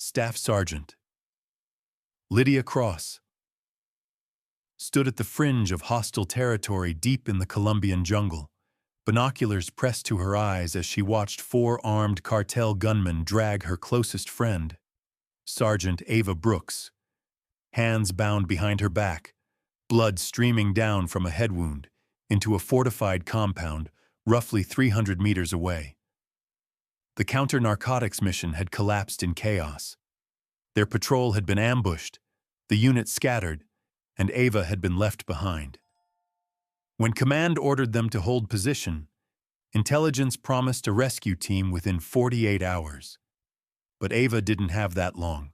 Staff Sergeant. Lydia Cross stood at the fringe of hostile territory deep in the Colombian jungle, binoculars pressed to her eyes as she watched four armed cartel gunmen drag her closest friend, Sergeant Ava Brooks, hands bound behind her back, blood streaming down from a head wound, into a fortified compound roughly 300 meters away. The counter-narcotics mission had collapsed in chaos. Their patrol had been ambushed, the unit scattered, and Ava had been left behind. When command ordered them to hold position, intelligence promised a rescue team within 48 hours. But Ava didn't have that long.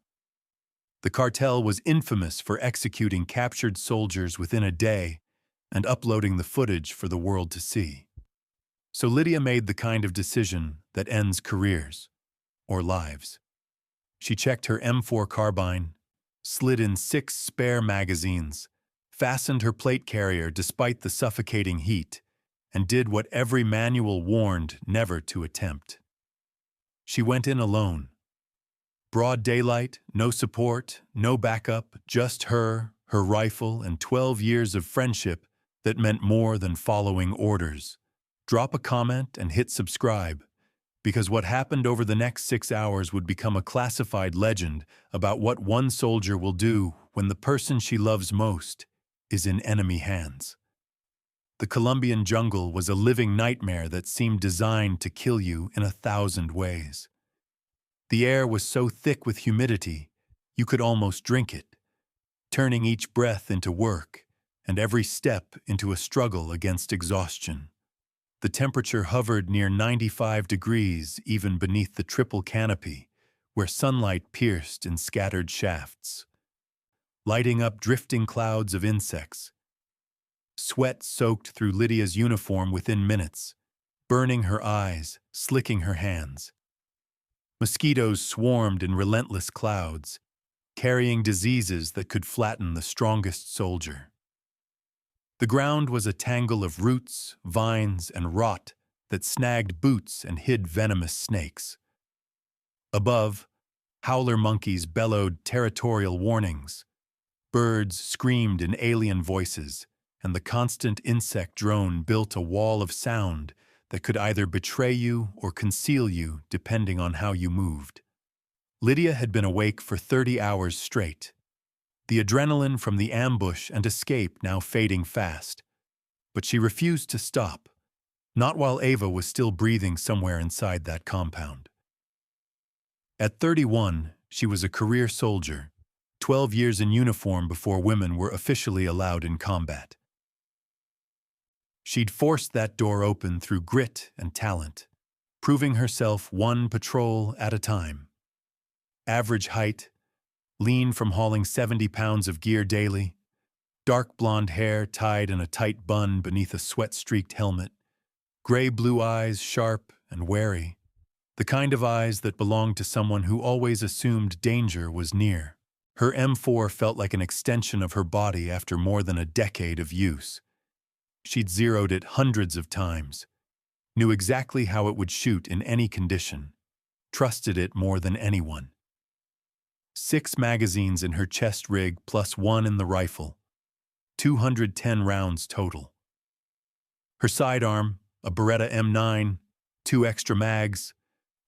The cartel was infamous for executing captured soldiers within a day and uploading the footage for the world to see. So Lydia made the kind of decision that ends careers or lives. She checked her M4 carbine, slid in 6 spare magazines, fastened her plate carrier despite the suffocating heat, and did what every manual warned never to attempt. She went in alone. Broad daylight, no support, no backup, just her rifle, and 12 years of friendship that meant more than following orders. Drop a comment and hit subscribe, because what happened over the next 6 hours would become a classified legend about what one soldier will do when the person she loves most is in enemy hands. The Colombian jungle was a living nightmare that seemed designed to kill you in 1,000 ways. The air was so thick with humidity, you could almost drink it, turning each breath into work and every step into a struggle against exhaustion. The temperature hovered near 95 degrees even beneath the triple canopy, where sunlight pierced in scattered shafts, lighting up drifting clouds of insects. Sweat soaked through Lydia's uniform within minutes, burning her eyes, slicking her hands. Mosquitoes swarmed in relentless clouds, carrying diseases that could flatten the strongest soldier. The ground was a tangle of roots, vines, and rot that snagged boots and hid venomous snakes. Above, howler monkeys bellowed territorial warnings. Birds screamed in alien voices, and the constant insect drone built a wall of sound that could either betray you or conceal you depending on how you moved. Lydia had been awake for 30 hours straight, the adrenaline from the ambush and escape now fading fast. But she refused to stop, not while Ava was still breathing somewhere inside that compound. At 31, she was a career soldier, 12 years in uniform before women were officially allowed in combat. She'd forced that door open through grit and talent, proving herself one patrol at a time. Average height, lean from hauling 70 pounds of gear daily, dark blonde hair tied in a tight bun beneath a sweat-streaked helmet, gray-blue eyes sharp and wary, the kind of eyes that belonged to someone who always assumed danger was near. Her M4 felt like an extension of her body after more than a decade of use. She'd zeroed it hundreds of times, knew exactly how it would shoot in any condition, trusted it more than anyone. 6 magazines in her chest rig plus 1 in the rifle, 210 rounds total. Her sidearm, a Beretta M9, 2 extra mags,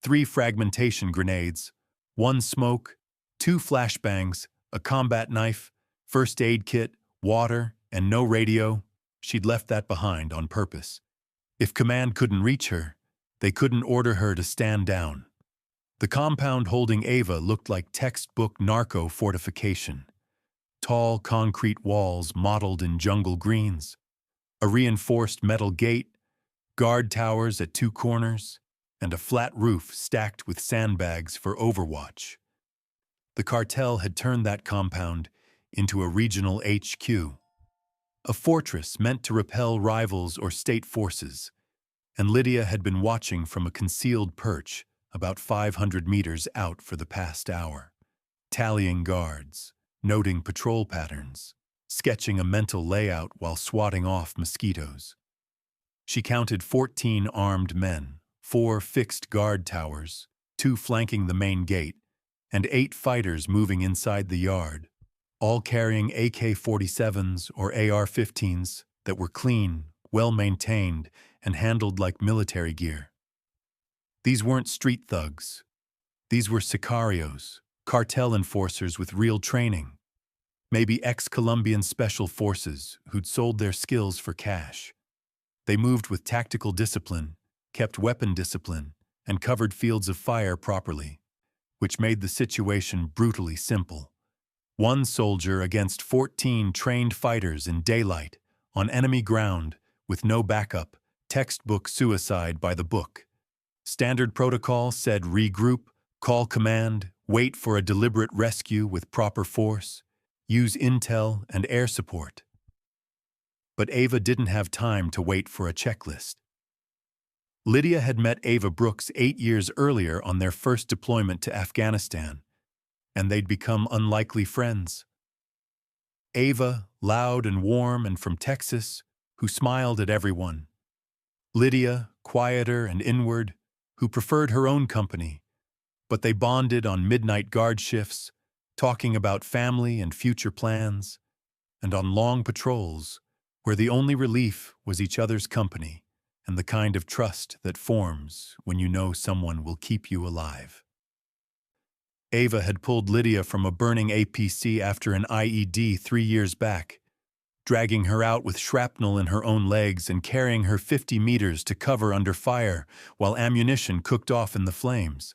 3 fragmentation grenades, 1 smoke, 2 flashbangs, a combat knife, first aid kit, water, and no radio. She'd left that behind on purpose. If command couldn't reach her, they couldn't order her to stand down. The compound holding Ava looked like textbook narco fortification. Tall concrete walls modeled in jungle greens, a reinforced metal gate, guard towers at 2 corners, and a flat roof stacked with sandbags for overwatch. The cartel had turned that compound into a regional HQ, a fortress meant to repel rivals or state forces, and Lydia had been watching from a concealed perch about 500 meters out for the past hour, tallying guards, noting patrol patterns, sketching a mental layout while swatting off mosquitoes. She counted 14 armed men, 4 fixed guard towers, 2 flanking the main gate, and 8 fighters moving inside the yard, all carrying AK-47s or AR-15s that were clean, well-maintained, and handled like military gear. These weren't street thugs. These were sicarios, cartel enforcers with real training. Maybe ex-Colombian special forces who'd sold their skills for cash. They moved with tactical discipline, kept weapon discipline, and covered fields of fire properly, which made the situation brutally simple. One soldier against 14 trained fighters in daylight, on enemy ground, with no backup, textbook suicide by the book. Standard protocol said regroup, call command, wait for a deliberate rescue with proper force, use intel and air support. But Ava didn't have time to wait for a checklist. Lydia had met Ava Brooks 8 years earlier on their first deployment to Afghanistan, and they'd become unlikely friends. Ava, loud and warm and from Texas, who smiled at everyone. Lydia, quieter and inward, who preferred her own company, but they bonded on midnight guard shifts, talking about family and future plans, and on long patrols, where the only relief was each other's company and the kind of trust that forms when you know someone will keep you alive. Ava had pulled Lydia from a burning APC after an IED 3 years back, dragging her out with shrapnel in her own legs and carrying her 50 meters to cover under fire while ammunition cooked off in the flames.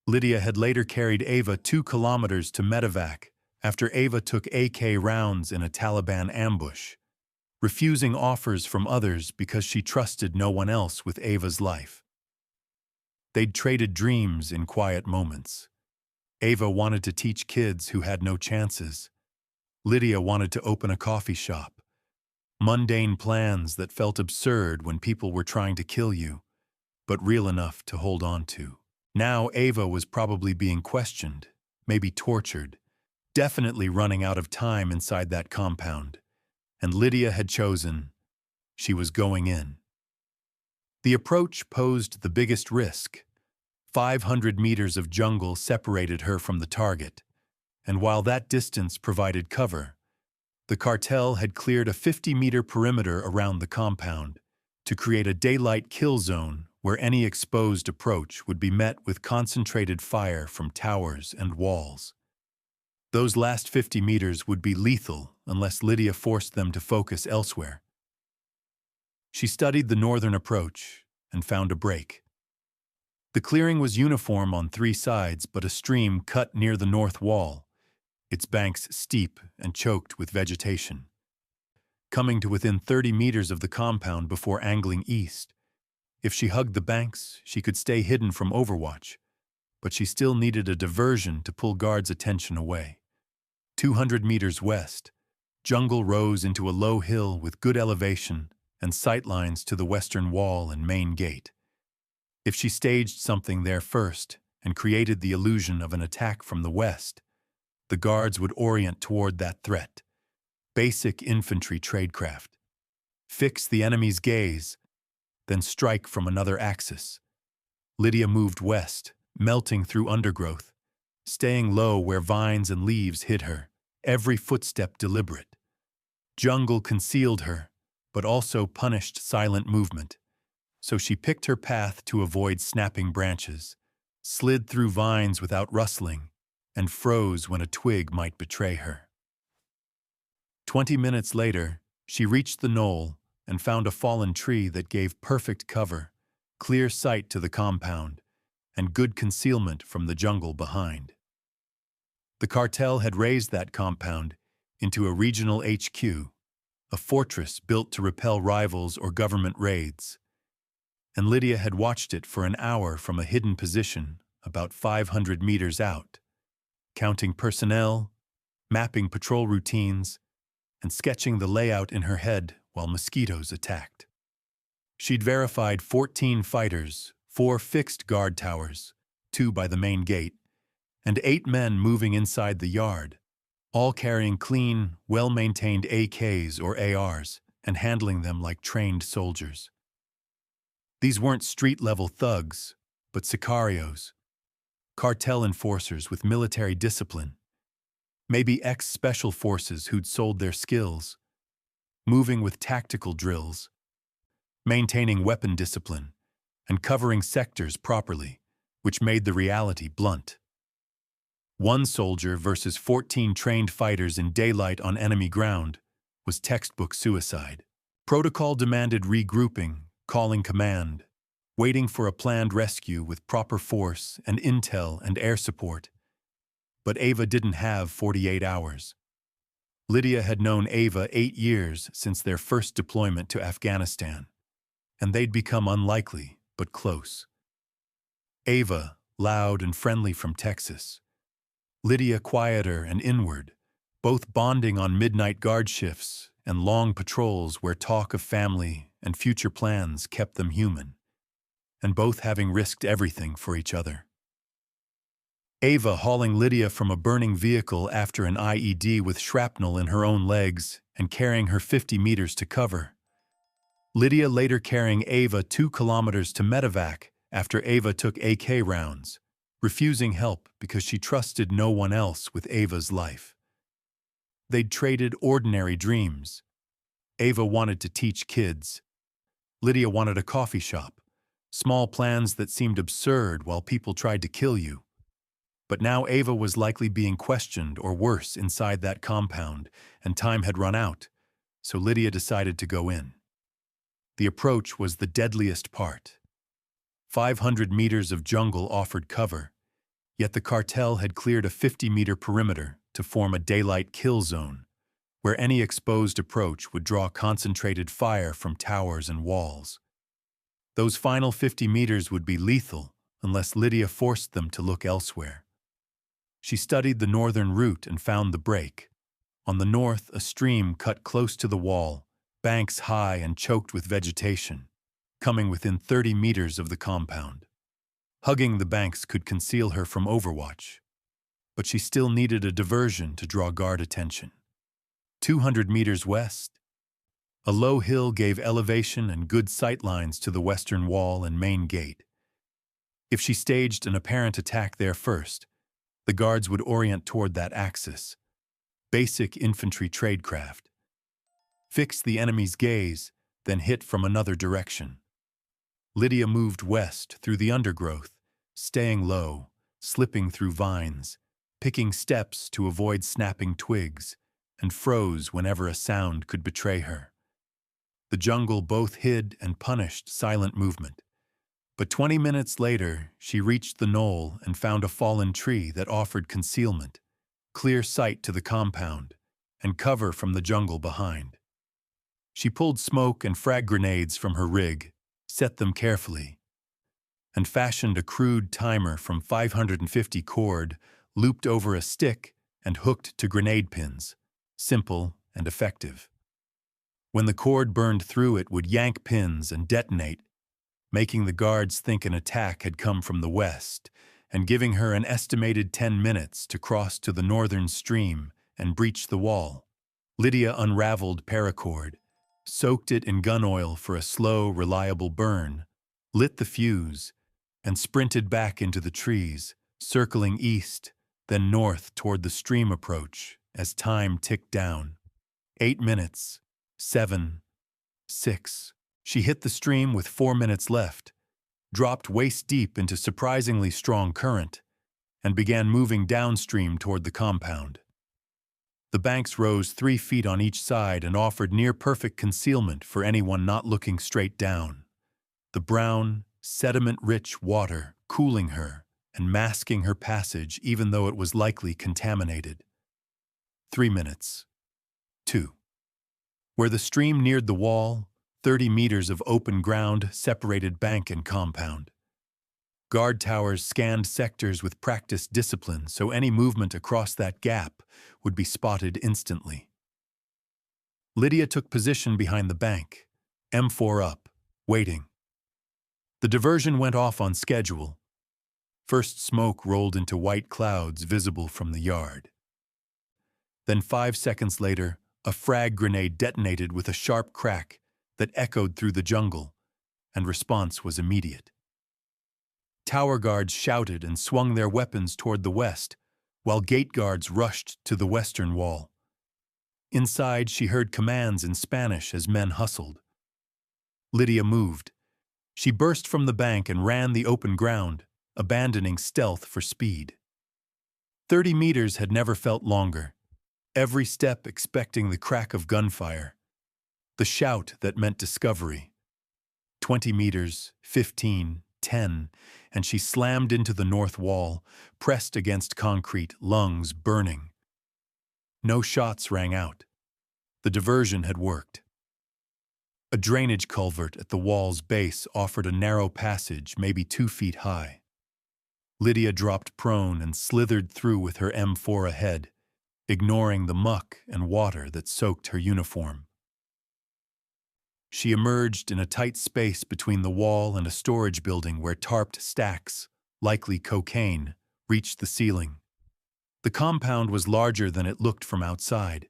Lydia had later carried Ava 2 kilometers to medevac after Ava took AK rounds in a Taliban ambush, refusing offers from others because she trusted no one else with Ava's life. They'd traded dreams in quiet moments. Ava wanted to teach kids who had no chances. Lydia wanted to open a coffee shop. Mundane plans that felt absurd when people were trying to kill you, but real enough to hold on to. Now Ava was probably being questioned, maybe tortured, definitely running out of time inside that compound. And Lydia had chosen. She was going in. The approach posed the biggest risk. 500 meters of jungle separated her from the target, and while that distance provided cover, the cartel had cleared a 50-meter perimeter around the compound to create a daylight kill zone where any exposed approach would be met with concentrated fire from towers and walls. Those last 50 meters would be lethal unless Lydia forced them to focus elsewhere. She studied the northern approach and found a break. The clearing was uniform on 3 sides, but a stream cut near the north wall, its banks steep and choked with vegetation. Coming to within 30 meters of the compound before angling east. If she hugged the banks, she could stay hidden from overwatch, but she still needed a diversion to pull guards' attention away. 200 meters west, jungle rose into a low hill with good elevation and sightlines to the western wall and main gate. If she staged something there first and created the illusion of an attack from the west, the guards would orient toward that threat. Basic infantry tradecraft. Fix the enemy's gaze, then strike from another axis. Lydia moved west, melting through undergrowth, staying low where vines and leaves hid her, every footstep deliberate. Jungle concealed her, but also punished silent movement. So she picked her path to avoid snapping branches, slid through vines without rustling, and froze when a twig might betray her. 20 minutes later, she reached the knoll and found a fallen tree that gave perfect cover, clear sight to the compound, and good concealment from the jungle behind. The cartel had raised that compound into a regional HQ, a fortress built to repel rivals or government raids, and Lydia had watched it for an hour from a hidden position about 500 meters out, counting personnel, mapping patrol routines, and sketching the layout in her head while mosquitoes attacked. She'd verified 14 fighters, 4 fixed guard towers, 2 by the main gate, and 8 men moving inside the yard, all carrying clean, well-maintained AKs or ARs and handling them like trained soldiers. These weren't street-level thugs, but sicarios, cartel enforcers with military discipline, maybe ex-special forces who'd sold their skills, moving with tactical drills, maintaining weapon discipline, and covering sectors properly, which made the reality blunt. One soldier versus 14 trained fighters in daylight on enemy ground was textbook suicide. Protocol demanded regrouping, calling command, waiting for a planned rescue with proper force and intel and air support. But Ava didn't have 48 hours. Lydia had known Ava 8 years since their first deployment to Afghanistan, and they'd become unlikely but close. Ava, loud and friendly from Texas. Lydia, quieter and inward, both bonding on midnight guard shifts and long patrols where talk of family and future plans kept them human, and both having risked everything for each other. Ava hauling Lydia from a burning vehicle after an IED with shrapnel in her own legs and carrying her 50 meters to cover. Lydia later carrying Ava 2 kilometers to medevac after Ava took AK rounds, refusing help because she trusted no one else with Ava's life. They'd traded ordinary dreams. Ava wanted to teach kids. Lydia wanted a coffee shop, small plans that seemed absurd while people tried to kill you. But now Ava was likely being questioned or worse inside that compound, and time had run out, so Lydia decided to go in. The approach was the deadliest part. 500 meters of jungle offered cover, yet the cartel had cleared a 50-meter perimeter to form a daylight kill zone, where any exposed approach would draw concentrated fire from towers and walls. Those final 50 meters would be lethal unless Lydia forced them to look elsewhere. She studied the northern route and found the break. On the north, a stream cut close to the wall, banks high and choked with vegetation, coming within 30 meters of the compound. Hugging the banks could conceal her from overwatch, but she still needed a diversion to draw guard attention. 200 meters west, a low hill gave elevation and good sightlines to the western wall and main gate. If she staged an apparent attack there first, the guards would orient toward that axis. Basic infantry tradecraft. Fix the enemy's gaze, then hit from another direction. Lydia moved west through the undergrowth, staying low, slipping through vines, picking steps to avoid snapping twigs, and froze whenever a sound could betray her. The jungle both hid and punished silent movement. But 20 minutes later, she reached the knoll and found a fallen tree that offered concealment, clear sight to the compound, and cover from the jungle behind. She pulled smoke and frag grenades from her rig, set them carefully, and fashioned a crude timer from 550 cord, looped over a stick and hooked to grenade pins, simple and effective. When the cord burned through, it would yank pins and detonate, making the guards think an attack had come from the west, and giving her an estimated 10 minutes to cross to the northern stream and breach the wall. Lydia unraveled paracord, soaked it in gun oil for a slow, reliable burn, lit the fuse, and sprinted back into the trees, circling east, then north toward the stream approach as time ticked down. 8 minutes, 7, 6. She hit the stream with 4 minutes left, dropped waist-deep into surprisingly strong current, and began moving downstream toward the compound. The banks rose 3 feet on each side and offered near-perfect concealment for anyone not looking straight down. The brown, sediment-rich water cooling her and masking her passage even though it was likely contaminated. 3 minutes. 2. Where the stream neared the wall, 30 meters of open ground separated bank and compound. Guard towers scanned sectors with practiced discipline, so any movement across that gap would be spotted instantly. Lydia took position behind the bank, M4 up, waiting. The diversion went off on schedule. First smoke rolled into white clouds visible from the yard. Then 5 seconds later, a frag grenade detonated with a sharp crack that echoed through the jungle, and response was immediate. Tower guards shouted and swung their weapons toward the west, while gate guards rushed to the western wall. Inside, she heard commands in Spanish as men hustled. Lydia moved. She burst from the bank and ran the open ground, abandoning stealth for speed. 30 meters had never felt longer, every step expecting the crack of gunfire, the shout that meant discovery. 20 meters, 15, 10, and she slammed into the north wall, pressed against concrete, lungs burning. No shots rang out. The diversion had worked. A drainage culvert at the wall's base offered a narrow passage, maybe 2 feet high. Lydia dropped prone and slithered through with her M4 ahead, ignoring the muck and water that soaked her uniform. She emerged in a tight space between the wall and a storage building where tarped stacks, likely cocaine, reached the ceiling. The compound was larger than it looked from outside.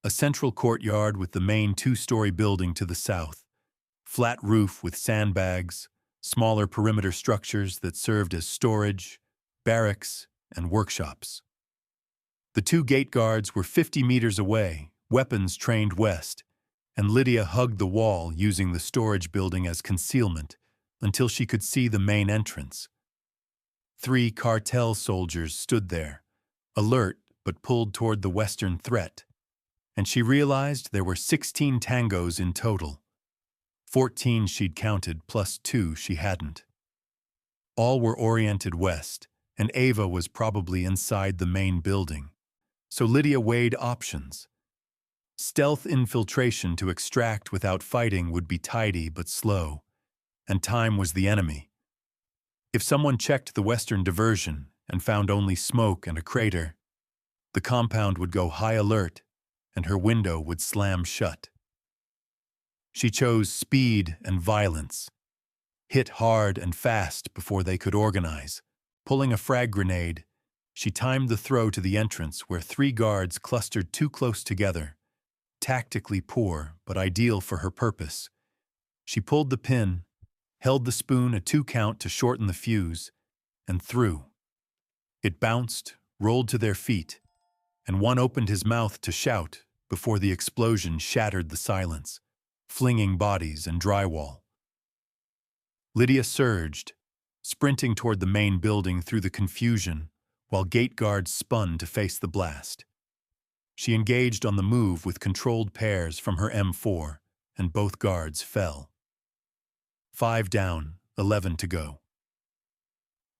A central courtyard with the main 2-story building to the south, flat roof with sandbags, smaller perimeter structures that served as storage, barracks, and workshops. The 2 gate guards were 50 meters away, weapons trained west, and Lydia hugged the wall using the storage building as concealment until she could see the main entrance. 3 cartel soldiers stood there, alert but pulled toward the western threat, and she realized there were 16 tangos in total. 14 she'd counted, plus 2 she hadn't. All were oriented west, and Ava was probably inside the main building. So Lydia weighed options. Stealth infiltration to extract without fighting would be tidy but slow, and time was the enemy. If someone checked the western diversion and found only smoke and a crater, the compound would go high alert and her window would slam shut. She chose speed and violence, hit hard and fast before they could organize. Pulling a frag grenade, she timed the throw to the entrance where 3 guards clustered too close together. Tactically poor, but ideal for her purpose. She pulled the pin, held the spoon a 2 count to shorten the fuse, and threw. It bounced, rolled to their feet, and one opened his mouth to shout before the explosion shattered the silence, flinging bodies and drywall. Lydia surged, sprinting toward the main building through the confusion, while gate guards spun to face the blast. She engaged on the move with controlled pairs from her M4, and both guards fell. 5 down, 11 to go.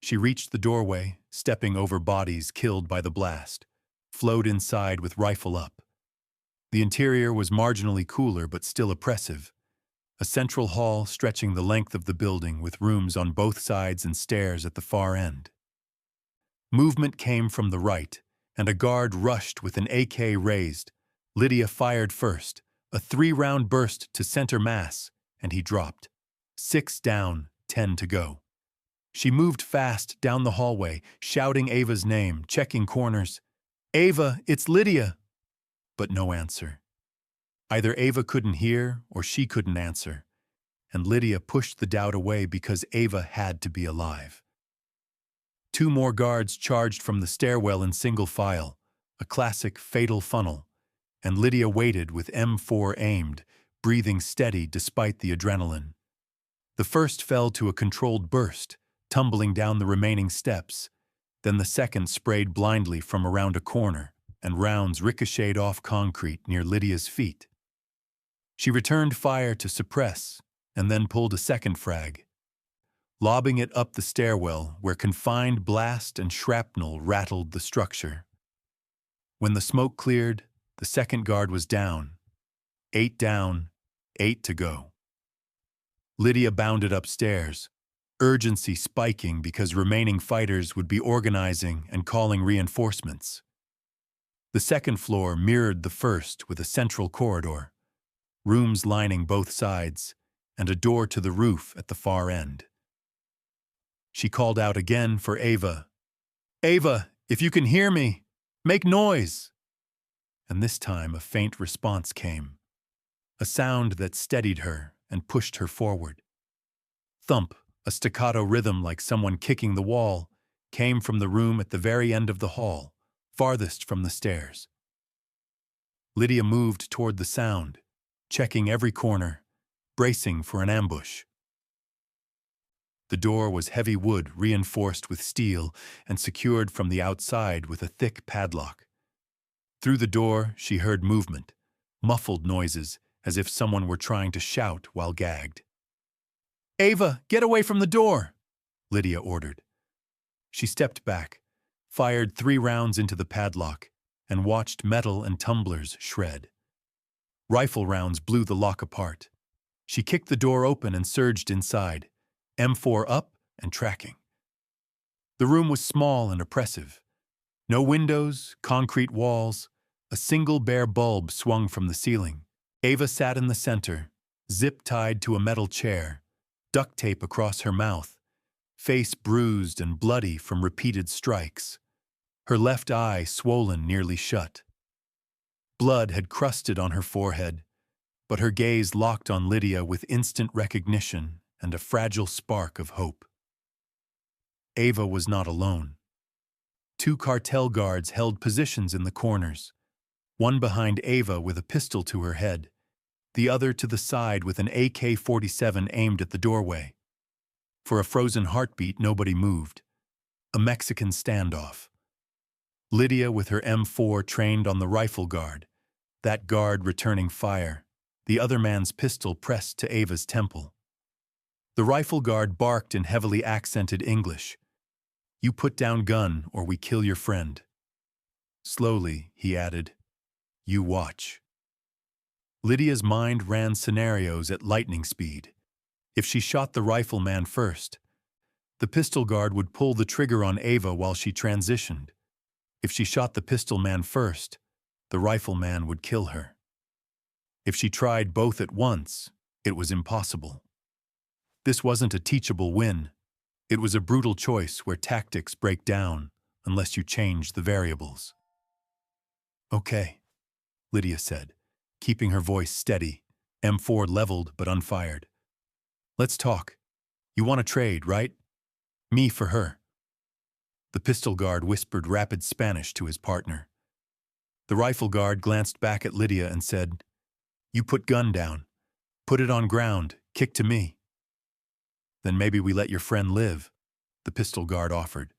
She reached the doorway, stepping over bodies killed by the blast, flowed inside with rifle up. The interior was marginally cooler but still oppressive. A central hall stretching the length of the building with rooms on both sides and stairs at the far end. Movement came from the right, and a guard rushed with an AK raised. Lydia fired first, a 3-round burst to center mass, and he dropped. 6 down, 10 to go. She moved fast down the hallway, shouting Ava's name, checking corners. "Ava, it's Lydia!" But no answer. Either Ava couldn't hear or she couldn't answer, and Lydia pushed the doubt away because Ava had to be alive. 2 more guards charged from the stairwell in single file, a classic fatal funnel, and Lydia waited with M4 aimed, breathing steady despite the adrenaline. The first fell to a controlled burst, tumbling down the remaining steps. Then the second sprayed blindly from around a corner, and rounds ricocheted off concrete near Lydia's feet. She returned fire to suppress, and then pulled a second frag, lobbing it up the stairwell where confined blast and shrapnel rattled the structure. When the smoke cleared, the second guard was down. 8 down, 8 to go. Lydia bounded upstairs, urgency spiking because remaining fighters would be organizing and calling reinforcements. The second floor mirrored the first with a central corridor, rooms lining both sides, and a door to the roof at the far end. She called out again for Ava. "Ava, if you can hear me, make noise!" And this time a faint response came, a sound that steadied her and pushed her forward. Thump, A staccato rhythm like someone kicking the wall came from the room at the very end of the hall, farthest from the stairs. Lydia moved toward the sound, checking every corner, bracing for an ambush. The door was heavy wood reinforced with steel and secured from the outside with a thick padlock. Through the door, she heard movement, muffled noises, as if someone were trying to shout while gagged. "Ava, get away from the door!" Lydia ordered. She stepped back, fired 3 rounds into the padlock, and watched metal and tumblers shred. Rifle rounds blew the lock apart. She kicked the door open and surged inside, M4 up and tracking. The room was small and oppressive. No windows, concrete walls, a single bare bulb swung from the ceiling. Ava sat in the center, zip-tied to a metal chair, duct tape across her mouth, face bruised and bloody from repeated strikes, her left eye swollen nearly shut. Blood had crusted on her forehead, but her gaze locked on Lydia with instant recognition and a fragile spark of hope. Ava was not alone. 2 cartel guards held positions in the corners, one behind Ava with a pistol to her head, the other to the side with an AK-47 aimed at the doorway. For a frozen heartbeat, nobody moved. A Mexican standoff. Lydia with her M4 trained on the rifle guard, that guard returning fire, the other man's pistol pressed to Ava's temple. The rifle guard barked in heavily accented English. "You put down gun or we kill your friend." Slowly, he added, "You watch." Lydia's mind ran scenarios at lightning speed. If she shot the rifleman first, the pistol guard would pull the trigger on Ava while she transitioned. If she shot the pistol man first, the rifleman would kill her. If she tried both at once, it was impossible. This wasn't a teachable win. It was a brutal choice where tactics break down unless you change the variables. "Okay," Lydia said, keeping her voice steady, M4 leveled but unfired. "Let's talk. You want to trade, right? Me for her." The pistol guard whispered rapid Spanish to his partner. The rifle guard glanced back at Lydia and said, "You put gun down. Put it on ground. Kick to me." "Then maybe we let your friend live," the pistol guard offered.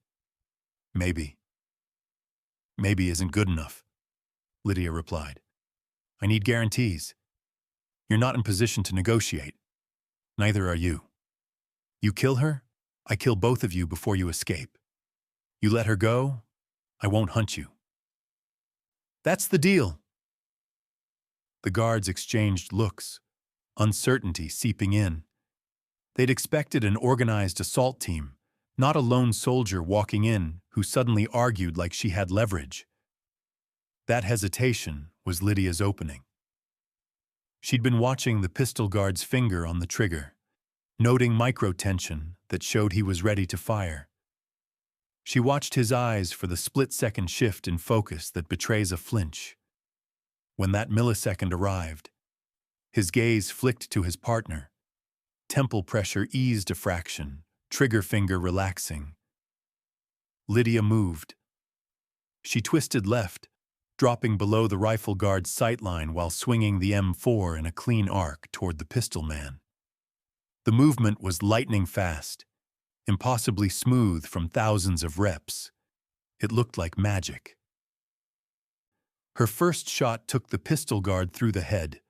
"Maybe." "Maybe isn't good enough," Lydia replied. "I need guarantees. You're not in position to negotiate. Neither are you. You kill her, I kill both of you before you escape. You let her go, I won't hunt you." "That's the deal." The guards exchanged looks, uncertainty seeping in. They'd expected an organized assault team, not a lone soldier walking in who suddenly argued like she had leverage. That hesitation was Lydia's opening. She'd been watching the pistol guard's finger on the trigger, noting micro-tension that showed he was ready to fire. She watched his eyes for the split-second shift in focus that betrays a flinch. When that millisecond arrived, his gaze flicked to his partner. Temple pressure eased a fraction, trigger finger relaxing. Lydia moved. She twisted left, dropping below the rifle guard's sightline while swinging the M4 in a clean arc toward the pistol man. The movement was lightning fast, impossibly smooth from thousands of reps. It looked like magic. Her first shot took the pistol guard through the head.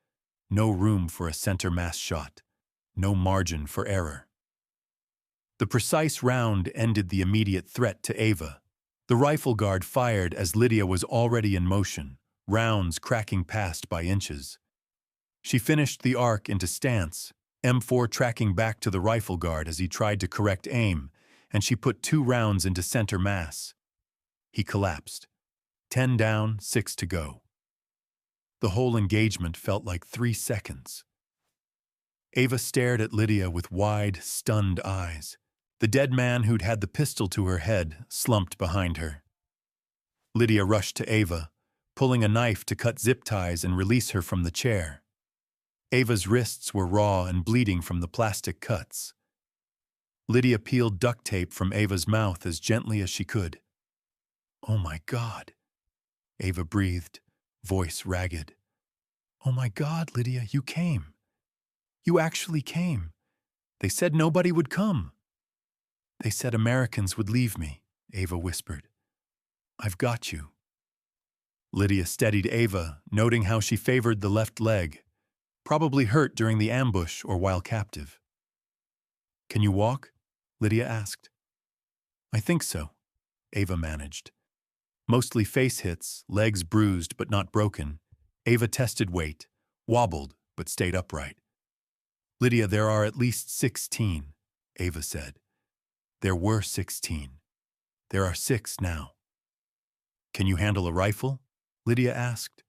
No room for a center mass shot. No margin for error. The precise round ended the immediate threat to Ava. The rifle guard fired as Lydia was already in motion, rounds cracking past by inches. She finished the arc into stance, M4 tracking back to the rifle guard as he tried to correct aim, and she put 2 rounds into center mass. He collapsed. 10 down, 6 to go. The whole engagement felt like 3 seconds. Ava stared at Lydia with wide, stunned eyes. The dead man who'd had the pistol to her head slumped behind her. Lydia rushed to Ava, pulling a knife to cut zip ties and release her from the chair. Ava's wrists were raw and bleeding from the plastic cuts. Lydia peeled duct tape from Ava's mouth as gently as she could. "Oh my God," Ava breathed, voice ragged. "Oh my God, Lydia, you came. You actually came. They said nobody would come." "They said Americans would leave me," Ava whispered. "I've got you." Lydia steadied Ava, noting how she favored the left leg, probably hurt during the ambush or while captive. "Can you walk?" Lydia asked. "I think so," Ava managed. Mostly face hits, legs bruised but not broken. Ava tested weight, wobbled but stayed upright. "Lydia, there are at least 16, Ava said. "There were 16. There are 6 now." "Can you handle a rifle?" Lydia asked.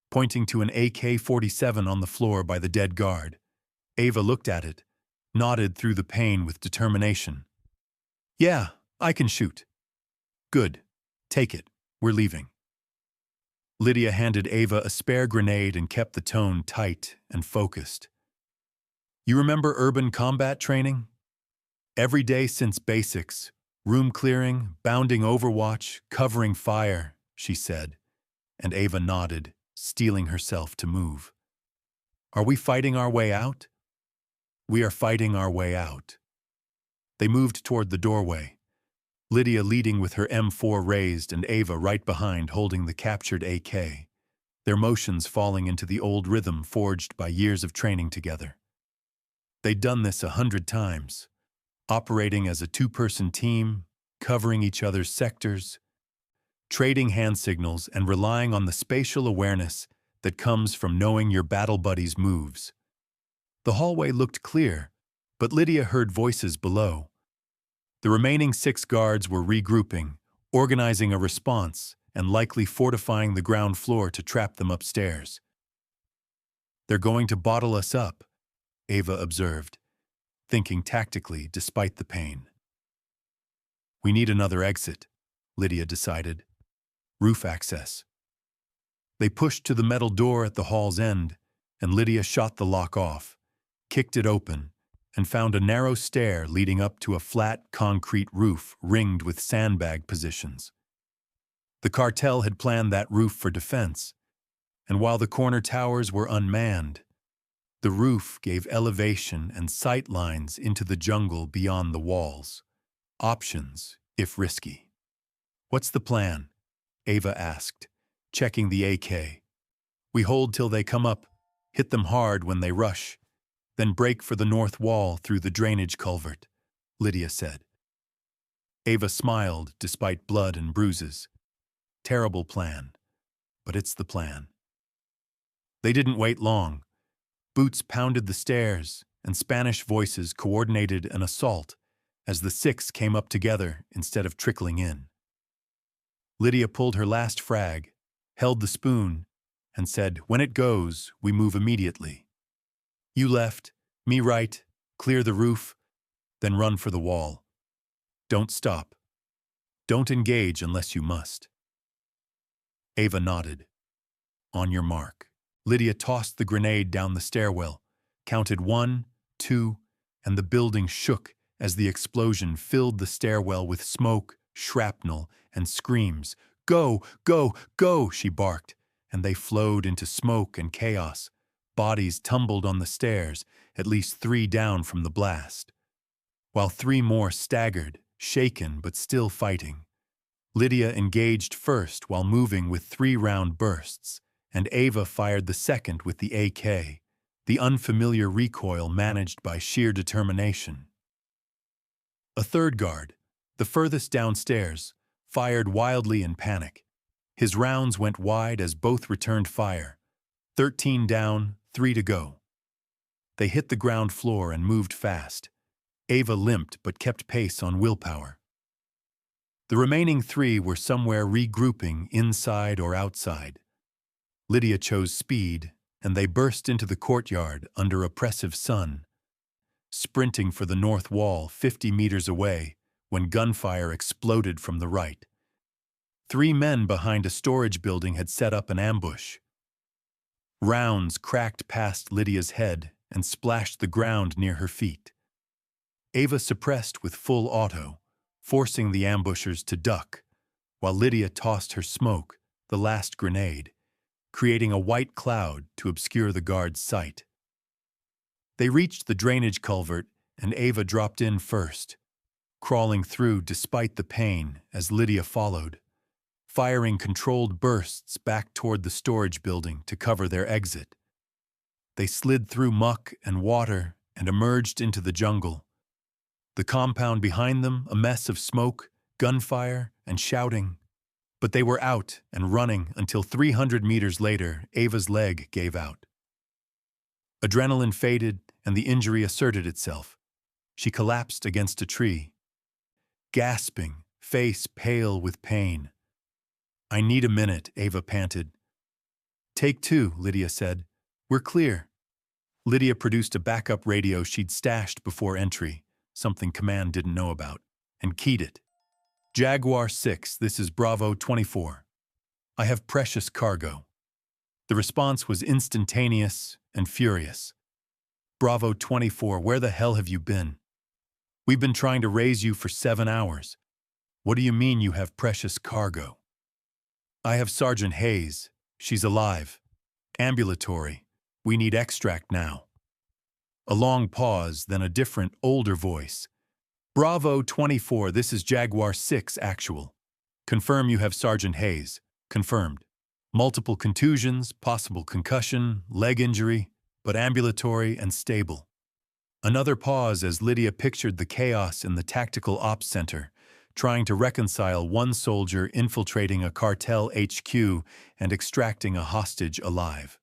Pointing to an AK-47 on the floor by the dead guard, Ava looked at it, nodded through the pain with determination. "Yeah, I can shoot." "Good. Take it. We're leaving." Lydia handed Ava a spare grenade and kept the tone tight and focused. "You remember urban combat training? Every day since basics, room clearing, bounding overwatch, covering fire," she said, and Ava nodded, steeling herself to move. "Are we fighting our way out?" "We are fighting our way out." They moved toward the doorway, Lydia leading with her M4 raised and Ava right behind holding the captured AK, their motions falling into the old rhythm forged by years of training together. They'd done this 100 times, operating as a 2-person team, covering each other's sectors, trading hand signals and relying on the spatial awareness that comes from knowing your battle buddy's moves. The hallway looked clear, but Lydia heard voices below. The remaining 6 guards were regrouping, organizing a response, and likely fortifying the ground floor to trap them upstairs. "They're going to bottle us up," Ava observed, thinking tactically despite the pain. "We need another exit," Lydia decided. "Roof access." They pushed to the metal door at the hall's end, and Lydia shot the lock off, kicked it open, and found a narrow stair leading up to a flat concrete roof ringed with sandbag positions. The cartel had planned that roof for defense, and while the corner towers were unmanned, the roof gave elevation and sight lines into the jungle beyond the walls. Options, if risky. "What's the plan?" Ava asked, checking the AK. "We hold till they come up, hit them hard when they rush, then break for the north wall through the drainage culvert," Lydia said. Ava smiled despite blood and bruises. "Terrible plan, but it's the plan." They didn't wait long. Boots pounded the stairs, and Spanish voices coordinated an assault as the 6 came up together instead of trickling in. Lydia pulled her last frag, held the spoon, and said, "When it goes, we move immediately. You left, me right, clear the roof, then run for the wall. Don't stop. Don't engage unless you must." Ava nodded. "On your mark." Lydia tossed the grenade down the stairwell, counted 1, 2, and the building shook as the explosion filled the stairwell with smoke, shrapnel, and screams. "Go, go, go," she barked, and they flowed into smoke and chaos. Bodies tumbled on the stairs, at least 3 down from the blast, while 3 more staggered, shaken but still fighting. Lydia engaged first while moving with 3-round bursts, and Ava fired the second with the AK, the unfamiliar recoil managed by sheer determination. A third guard, the furthest downstairs, fired wildly in panic. His rounds went wide as both returned fire. 13 down, 3 to go. They hit the ground floor and moved fast. Ava limped but kept pace on willpower. The remaining 3 were somewhere regrouping inside or outside. Lydia chose speed, and they burst into the courtyard under oppressive sun, sprinting for the north wall 50 meters away when gunfire exploded from the right. 3 men behind a storage building had set up an ambush. Rounds cracked past Lydia's head and splashed the ground near her feet. Ava suppressed with full auto, forcing the ambushers to duck, while Lydia tossed her smoke, the last grenade, creating a white cloud to obscure the guard's sight. They reached the drainage culvert, and Ava dropped in first, crawling through despite the pain as Lydia followed, firing controlled bursts back toward the storage building to cover their exit. They slid through muck and water and emerged into the jungle. The compound behind them, a mess of smoke, gunfire, and shouting. But they were out and running until 300 meters later, Ava's leg gave out. Adrenaline faded and the injury asserted itself. She collapsed against a tree, gasping, face pale with pain. "I need a minute," Ava panted. "Take two," Lydia said. "We're clear." Lydia produced a backup radio she'd stashed before entry, something Command didn't know about, and keyed it. "Jaguar 6, this is Bravo 24. I have precious cargo." The response was instantaneous and furious. "Bravo 24, where the hell have you been? We've been trying to raise you for 7 hours. What do you mean you have precious cargo?" "I have Sergeant Hayes. She's alive. Ambulatory. We need extract now." A long pause, then a different, older voice. "Bravo 24, this is Jaguar 6 actual. Confirm you have Sergeant Hayes. Confirmed. Multiple contusions, possible concussion, leg injury, but ambulatory and stable." Another pause as Lydia pictured the chaos in the Tactical Ops Center, trying to reconcile one soldier infiltrating a cartel HQ and extracting a hostage alive.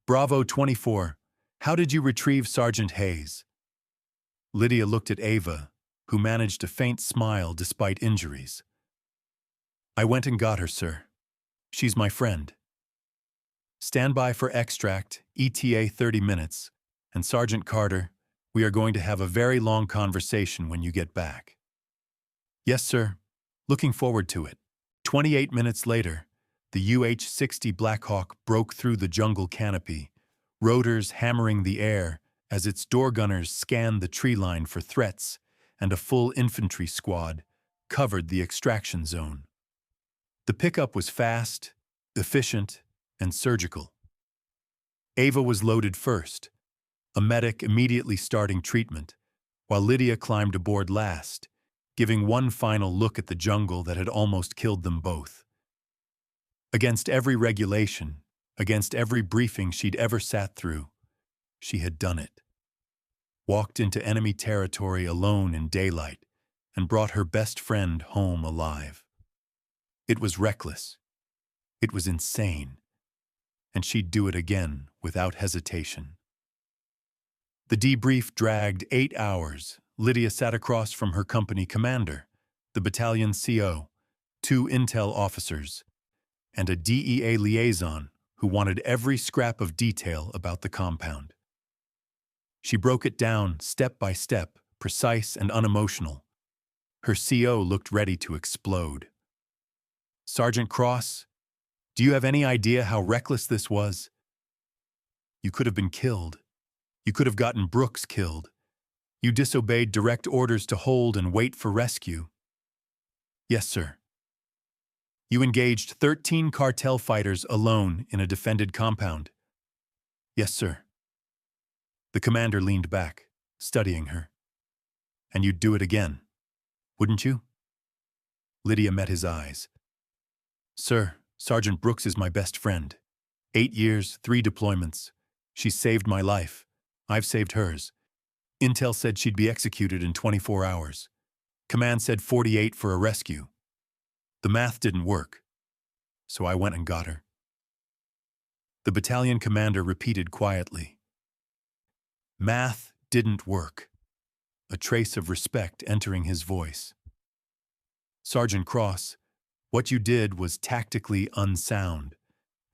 "Bravo 24, how did you retrieve Sergeant Hayes?" Lydia looked at Ava, who managed a faint smile despite injuries. "I went and got her, sir. She's my friend. Stand by for extract, ETA 30 minutes, and Sergeant Carter, we are going to have a very long conversation when you get back." "Yes, sir. Looking forward to it." 28 minutes later, the UH-60 Blackhawk broke through the jungle canopy, rotors hammering the air as its door gunners scanned the tree line for threats, and a full infantry squad covered the extraction zone. The pickup was fast, efficient, and surgical. Ava was loaded first, a medic immediately starting treatment, while Lydia climbed aboard last, giving one final look at the jungle that had almost killed them both. Against every regulation, against every briefing she'd ever sat through, she had done it. Walked into enemy territory alone in daylight and brought her best friend home alive. It was reckless. It was insane. And she'd do it again without hesitation. The debrief dragged 8 hours. Lydia sat across from her company commander, the battalion CO, 2 intel officers, and a DEA liaison who wanted every scrap of detail about the compound. She broke it down step by step, precise and unemotional. Her CO looked ready to explode. "Sergeant Cross, do you have any idea how reckless this was? You could have been killed. You could have gotten Brooks killed. You disobeyed direct orders to hold and wait for rescue." "Yes, sir." "You engaged 13 cartel fighters alone in a defended compound." "Yes, sir." The commander leaned back, studying her. "And you'd do it again, wouldn't you?" Lydia met his eyes. "Sir, Sergeant Brooks is my best friend. 8 years, 3 deployments. She saved my life. I've saved hers. Intel said she'd be executed in 24 hours. Command said 48 for a rescue. The math didn't work, so I went and got her." The battalion commander repeated quietly. "Math didn't work," a trace of respect entering his voice. "Sergeant Cross, what you did was tactically unsound,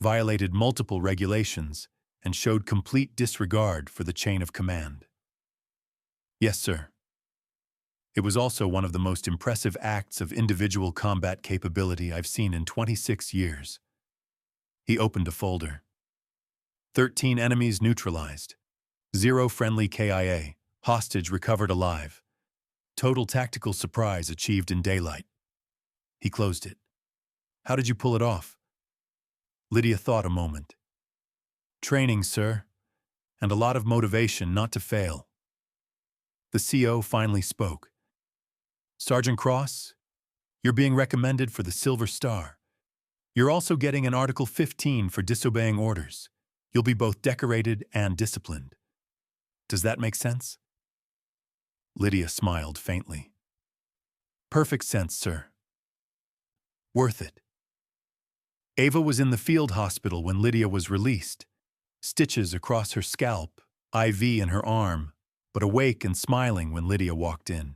violated multiple regulations, and showed complete disregard for the chain of command." "Yes, sir." "It was also one of the most impressive acts of individual combat capability I've seen in 26 years. He opened a folder. 13 enemies neutralized. 0 friendly KIA. Hostage recovered alive. Total tactical surprise achieved in daylight. He closed it. How did you pull it off? Lydia thought a moment. Training, sir, and a lot of motivation not to fail. The CO finally spoke. Sergeant Cross, you're being recommended for the Silver Star. You're also getting an Article 15 for disobeying orders. You'll be both decorated and disciplined. Does that make sense? Lydia smiled faintly. Perfect sense, sir. Worth it. Ava was in the field hospital when Lydia was released. Stitches across her scalp, IV in her arm, but awake and smiling when Lydia walked in.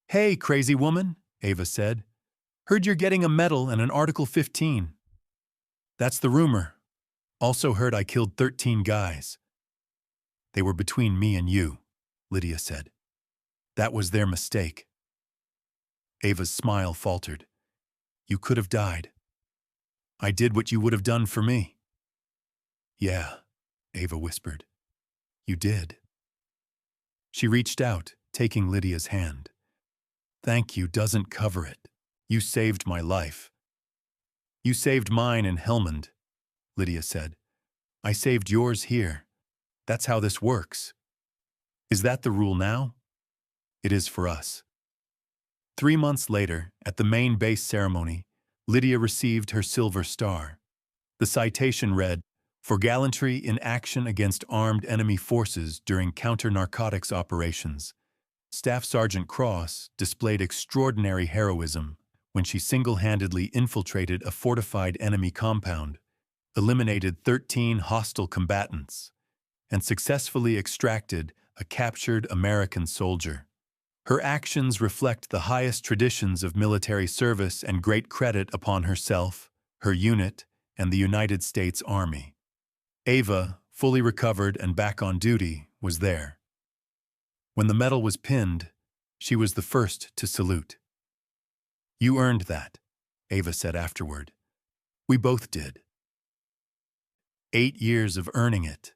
Hey, crazy woman, Ava said. Heard you're getting a medal and an Article 15. That's the rumor. Also heard I killed 13 guys. They were between me and you, Lydia said. That was their mistake. Ava's smile faltered. You could have died. I did what you would have done for me. Yeah, Ava whispered. You did. She reached out, taking Lydia's hand. Thank you doesn't cover it. You saved my life. You saved mine in Helmand, Lydia said. I saved yours here. That's how this works. Is that the rule now? It is for us. 3 months later, at the main base ceremony, Lydia received her Silver Star. The citation read, for gallantry in action against armed enemy forces during counter-narcotics operations. Staff Sergeant Cross displayed extraordinary heroism when she single-handedly infiltrated a fortified enemy compound, eliminated 13 hostile combatants, and successfully extracted a captured American soldier. Her actions reflect the highest traditions of military service and great credit upon herself, her unit, and the United States Army. Ava, fully recovered and back on duty, was there. When the medal was pinned, she was the first to salute. You earned that, Ava said afterward. We both did. 8 years of earning it.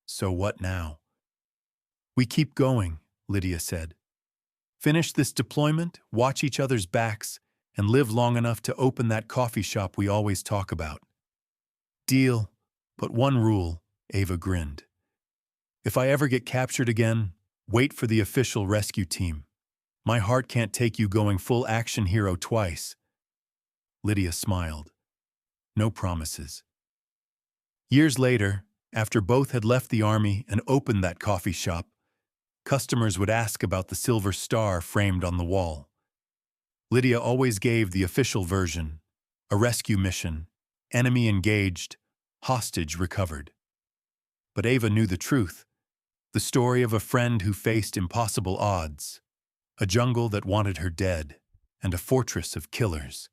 So what now? We keep going, Lydia said. Finish this deployment, watch each other's backs, and live long enough to open that coffee shop we always talk about. Deal, but one rule, Ava grinned. If I ever get captured again, wait for the official rescue team. My heart can't take you going full action hero twice. Lydia smiled. No promises. Years later, after both had left the army and opened that coffee shop, customers would ask about the Silver Star framed on the wall. Lydia always gave the official version, a rescue mission, enemy engaged, hostage recovered. But Ava knew the truth, the story of a friend who faced impossible odds, a jungle that wanted her dead, and a fortress of killers,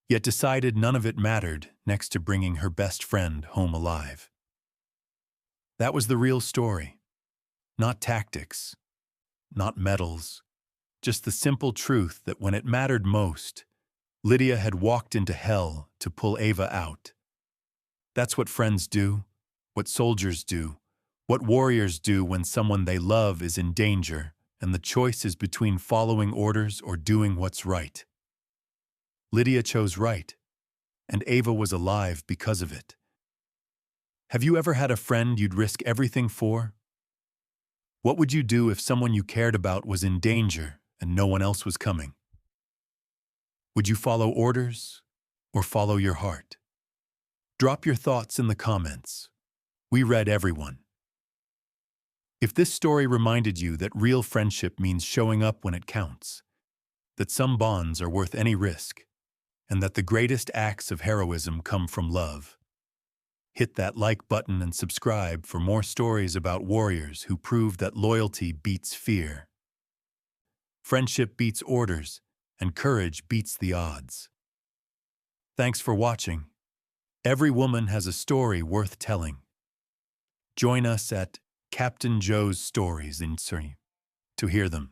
yet decided none of it mattered next to bringing her best friend home alive. That was the real story. Not tactics, not medals, just the simple truth that when it mattered most, Lydia had walked into hell to pull Ava out. That's what friends do, what soldiers do, what warriors do when someone they love is in danger and the choice is between following orders or doing what's right. Lydia chose right, and Ava was alive because of it. Have you ever had a friend you'd risk everything for? What would you do if someone you cared about was in danger and no one else was coming? Would you follow orders or follow your heart? Drop your thoughts in the comments. We read everyone. If this story reminded you that real friendship means showing up when it counts, that some bonds are worth any risk, and that the greatest acts of heroism come from love, hit that like button and subscribe for more stories about warriors who prove that loyalty beats fear. Friendship beats orders, and courage beats the odds. Thanks for watching. Every woman has a story worth telling. Join us at Captain Joe's Stories in Surrey to hear them.